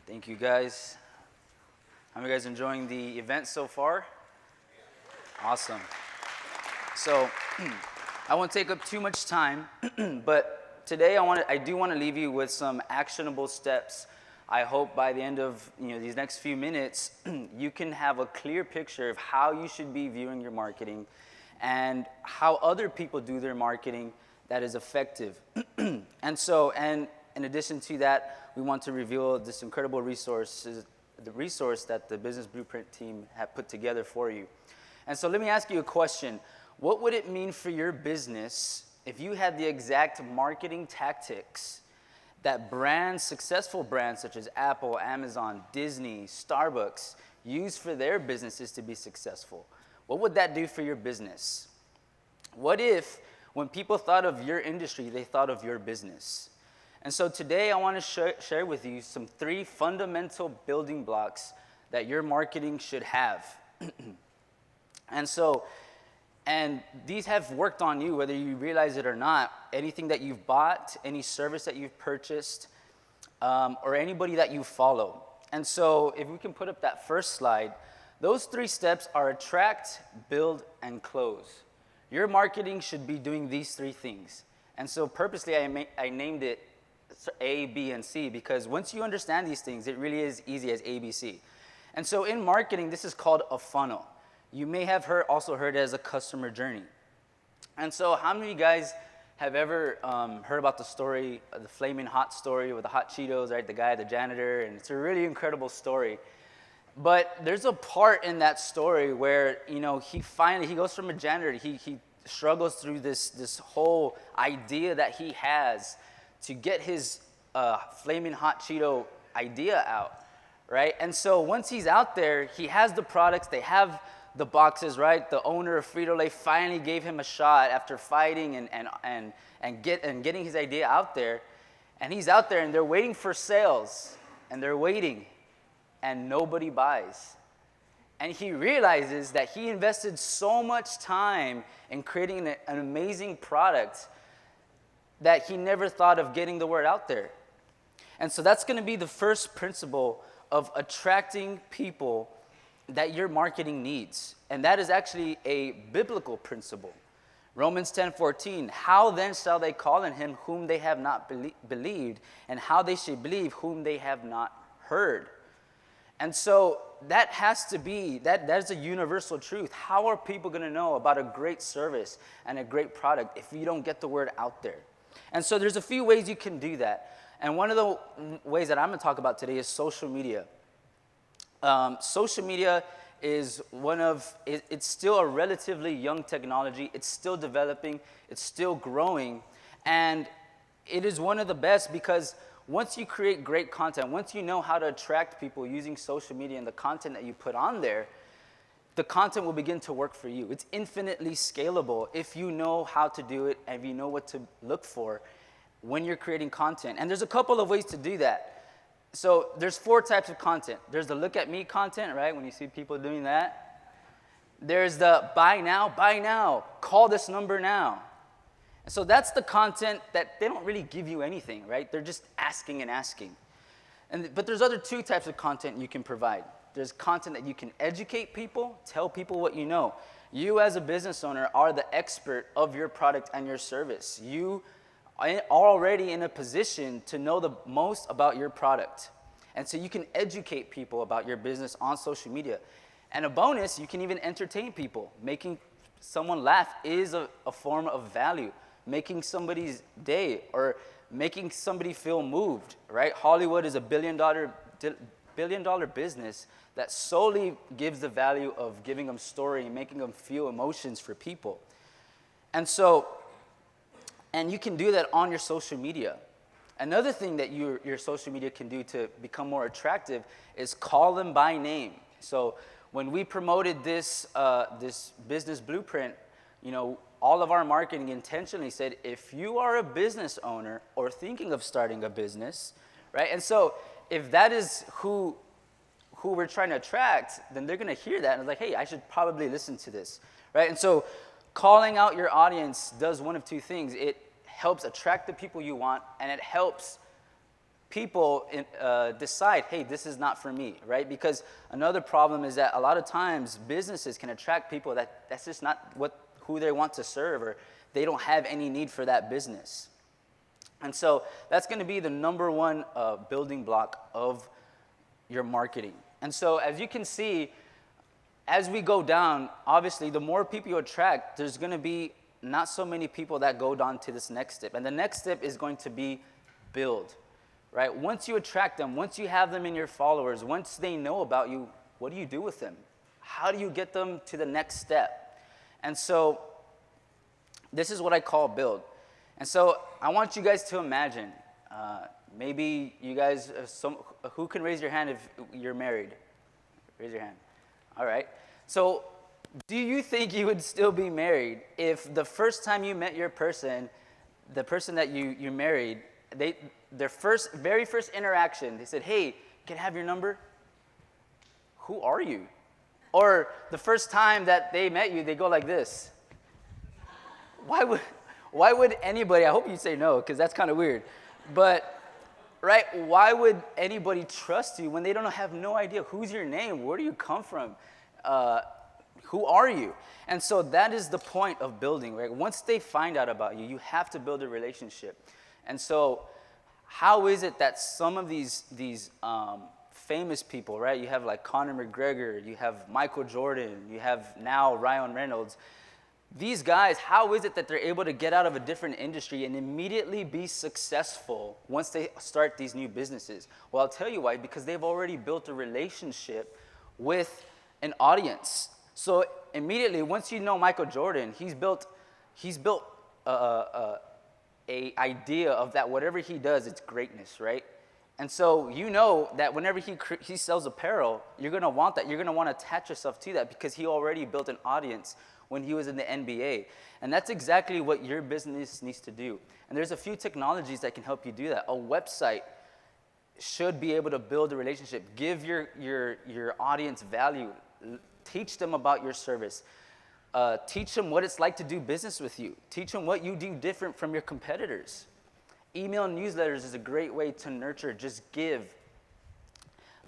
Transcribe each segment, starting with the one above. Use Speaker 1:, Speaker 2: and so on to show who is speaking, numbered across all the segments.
Speaker 1: Thank you, guys. How are you guys enjoying the event so far? Awesome. So, I won't take up too much time, but today I do want to leave you with some actionable steps. I hope by the end of these next few minutes, you can have a clear picture of how you should be viewing your marketing and how other people do their marketing that is effective. And in addition to that, we want to reveal this incredible resource that the Business Blueprint team have put together for you. And so let me ask you a question. What would it mean for your business if you had the exact marketing tactics that successful brands such as Apple, Amazon, Disney, Starbucks use for their businesses to be successful? What would that do for your business? What if, when people thought of your industry, they thought of your business? And so today I want to share with you some 3 fundamental building blocks that your marketing should have. And these have worked on you, whether you realize it or not. Anything that you've bought, any service that you've purchased, or anybody that you follow. And so if we can put up that first slide, those 3 steps are attract, build, and close. Your marketing should be doing these 3 things. And so purposely I named it A, B, and C, because once you understand these things, it really is easy as ABC. And so in marketing, this is called a funnel. You may have also heard it as a customer journey. And so how many of you guys have ever heard about the story, the flaming hot story with the hot Cheetos, right? The guy, the janitor, and it's a really incredible story. But there's a part in that story where, he goes from a janitor, he struggles through this whole idea that he has to get his flaming hot Cheeto idea out, right? And so once he's out there, he has the products, they have the boxes, right? The owner of Frito-Lay finally gave him a shot after fighting and getting his idea out there. And he's out there and they're waiting for sales, and they're waiting, and nobody buys. And he realizes that he invested so much time in creating an amazing product that he never thought of getting the word out there. And so that's going to be the first principle of attracting people that your marketing needs. And that is actually a biblical principle. Romans 10:14, how then shall they call on him whom they have not believed, and how they should believe whom they have not heard? And so that has to be, that is a universal truth. How are people going to know about a great service and a great product if you don't get the word out there? And so there's a few ways you can do that. And one of the ways that I'm going to talk about today is social media. Social media is it's still a relatively young technology. It's still developing. It's still growing. And it is one of the best because once you create great content, once you know how to attract people using social media and the content that you put on there, the content will begin to work for you. It's infinitely scalable if you know how to do it and if you know what to look for when you're creating content. And there's a couple of ways to do that. So there's 4 types of content. There's the look at me content, right? When you see people doing that. There's the buy now, call this number now. And so that's the content that they don't really give you anything, right? They're just asking and asking. But there's other 2 types of content you can provide. There's content that you can educate people, tell people what you know. You as a business owner are the expert of your product and your service. You are already in a position to know the most about your product. And so you can educate people about your business on social media. And a bonus, you can even entertain people. Making someone laugh is a form of value. Making somebody's day or making somebody feel moved, right? Hollywood is a billion dollar business that solely gives the value of giving them story and making them feel emotions for people. And you can do that on your social media. Another thing that your social media can do to become more attractive is call them by name. So when we promoted this business blueprint, all of our marketing intentionally said, if you are a business owner or thinking of starting a business, right? And so if that is who we're trying to attract, then they're going to hear that and it's like, hey, I should probably listen to this, right? And so calling out your audience does one of 2 things. It helps attract the people you want, and it helps people decide, hey, this is not for me, right? Because another problem is that a lot of times businesses can attract people that's just not who they want to serve, or they don't have any need for that business. And so that's going to be the number one building block of your marketing. And so as you can see, as we go down, obviously the more people you attract, there's going to be not so many people that go down to this next step. And the next step is going to be build, right? Once you attract them, once you have them in your followers, once they know about you, what do you do with them? How do you get them to the next step? And so this is what I call build. And so I want you guys to imagine, maybe you guys, who can raise your hand if you're married? Raise your hand. All right. So do you think you would still be married if the first time you met your person, the person that you married, their very first interaction, they said, hey, can I have your number? Who are you? Or the first time that they met you, they go like this. Why would anybody, I hope you say no, because that's kind of weird. But, right, why would anybody trust you when they don't have no idea who's your name, where do you come from, who are you? And so that is the point of building, right? Once they find out about you, you have to build a relationship. And so how is it that some of these famous people, right? You have like Conor McGregor, you have Michael Jordan, you have now Ryan Reynolds. These guys, how is it that they're able to get out of a different industry and immediately be successful once they start these new businesses? Well, I'll tell you why, because they've already built a relationship with an audience. So immediately, once you know Michael Jordan, he's built a idea of that whatever he does, it's greatness, right? And so you know that whenever he sells apparel, you're going to want that. You're going to want to attach yourself to that because he already built an audience when he was in the NBA. And that's exactly what your business needs to do. And there's a few technologies that can help you do that. A website should be able to build a relationship. Give your audience value. Teach them about your service. Teach them what it's like to do business with you. Teach them what you do different from your competitors. Email newsletters is a great way to nurture. Just give.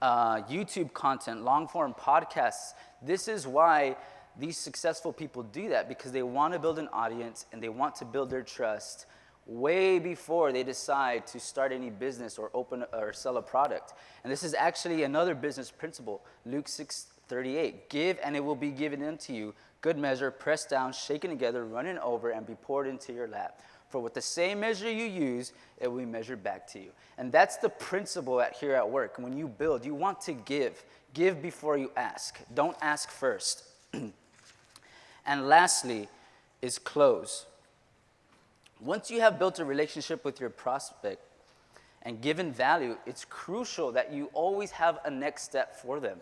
Speaker 1: YouTube content, long-form podcasts. This is why these successful people do that, because they want to build an audience and they want to build their trust way before they decide to start any business or open or sell a product. And this is actually another business principle, Luke 6:38. Give and it will be given unto you, good measure, pressed down, shaken together, running over, and be poured into your lap. For with the same measure you use, it will be measured back to you. And that's the principle here at work. When you build, you want to give. Give before you ask. Don't ask first. And lastly is close. Once you have built a relationship with your prospect and given value, it's crucial that you always have a next step for them,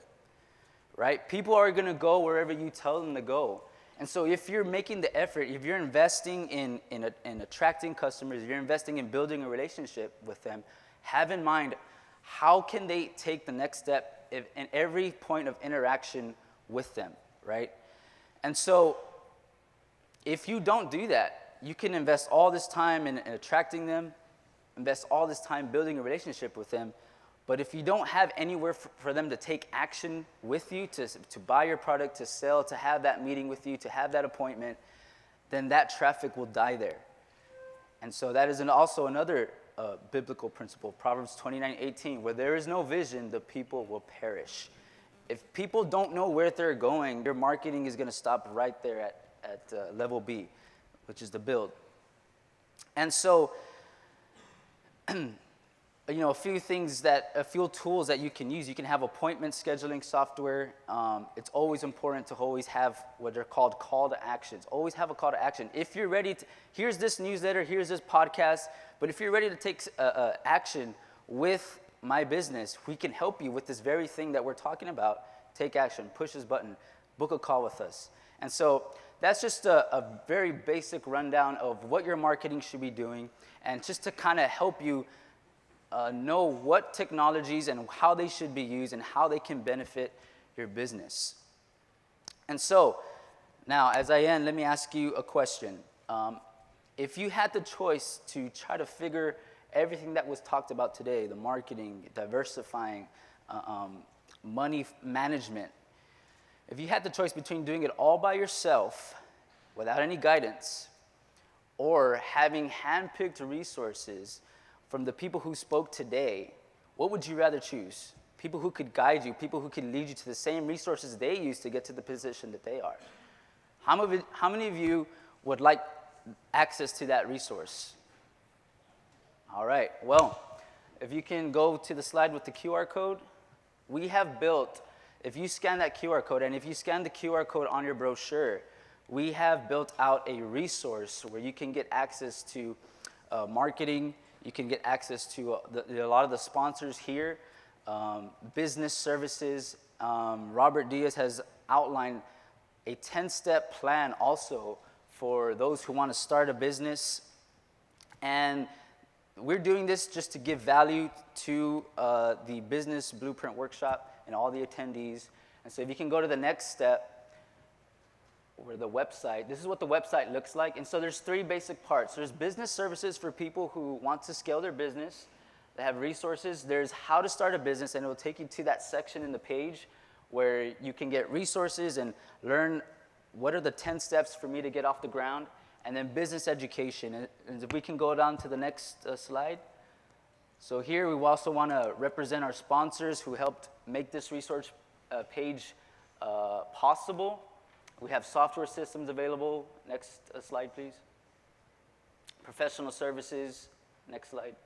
Speaker 1: right? People are going to go wherever you tell them to go. And so if you're making the effort, if you're investing in attracting customers, if you're investing in building a relationship with them, have in mind, how can they take the next step in every point of interaction with them, right? And so if you don't do that, you can invest all this time in attracting them, invest all this time building a relationship with them, but if you don't have anywhere for them to take action with you, to buy your product, to sell, to have that meeting with you, to have that appointment, then that traffic will die there. And so that is also another biblical principle, Proverbs 29:18, where there is no vision, the people will perish. If people don't know where they're going, your marketing is going to stop right there at level B, which is the build. And so, a few tools that you can use. You can have appointment scheduling software. It's always important to always have what they're called call to actions. Always have a call to action. If you're ready to, here's this newsletter, here's this podcast, but if you're ready to take action with my business, we can help you with this very thing that we're talking about. Take action, push this button, book a call with us. And so that's just a very basic rundown of what your marketing should be doing, and just to kind of help you know what technologies and how they should be used and how they can benefit your business. And so now, as I end, let me ask you a question. If you had the choice to try to figure everything that was talked about today, the marketing, diversifying, money management, if you had the choice between doing it all by yourself without any guidance or having hand-picked resources from the people who spoke today, what would you rather choose? People who could guide you, people who could lead you to the same resources they use to get to the position that they are. How many of you would like access to that resource? All right, well, if you can go to the slide with the QR code, we have built, if you scan that QR code, and if you scan the QR code on your brochure, we have built out a resource where you can get access to marketing, you can get access to a lot of the sponsors here, business services. Robert Diaz has outlined a 10-step plan also for those who want to start a business. And we're doing this just to give value to the Business Blueprint Workshop and all the attendees. And so if you can go to the next step, or the website, this is what the website looks like. And so there's 3 basic parts. There's business services for people who want to scale their business. They have resources. There's how to start a business, and it will take you to that section in the page where you can get resources and learn what are the 10 steps for me to get off the ground. And then business education. And if we can go down to the next slide. So here we also want to represent our sponsors who helped make this resource page possible. We have software systems available. Next slide, please. Professional services. Next slide.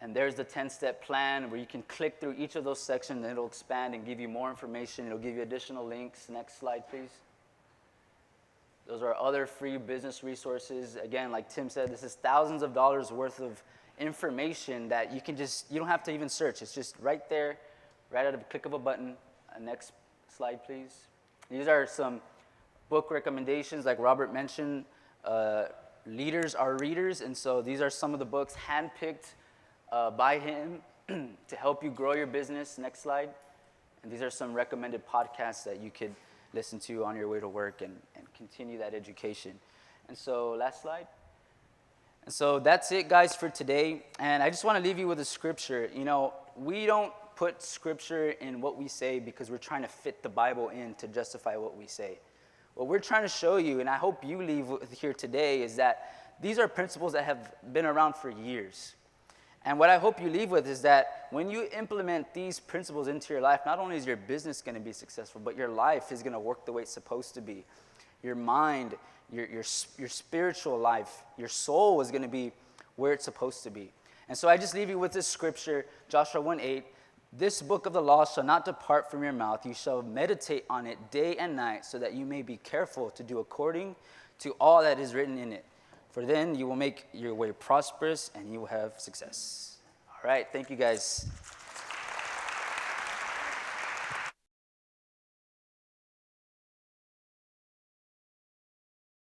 Speaker 1: And there's the 10-step plan where you can click through each of those sections and it'll expand and give you more information. It'll give you additional links. Next slide, please. Those are other free business resources. Again, like Tim said, this is thousands of dollars worth of information that you don't have to even search. It's just right there, right at a click of a button. Next slide, please. These are some book recommendations, like Robert mentioned. Leaders are readers, and so these are some of the books handpicked by him to help you grow your business. Next slide. And these are some recommended podcasts that you could listen to on your way to work and continue that education. And so, last slide. And so that's it, guys, for today. And I just want to leave you with a scripture. You know, we don't put scripture in what we say because we're trying to fit the Bible in to justify what we say. What we're trying to show you, and I hope you leave here today, is that these are principles that have been around for years. And what I hope you leave with is that when you implement these principles into your life, not only is your business going to be successful, but your life is going to work the way it's supposed to be. Your mind, your spiritual life, your soul is going to be where it's supposed to be. And so I just leave you with this scripture, Joshua 1:8. This book of the law shall not depart from your mouth. You shall meditate on it day and night, so that you may be careful to do according to all that is written in it. For then you will make your way prosperous and you will have success. All right, thank you guys.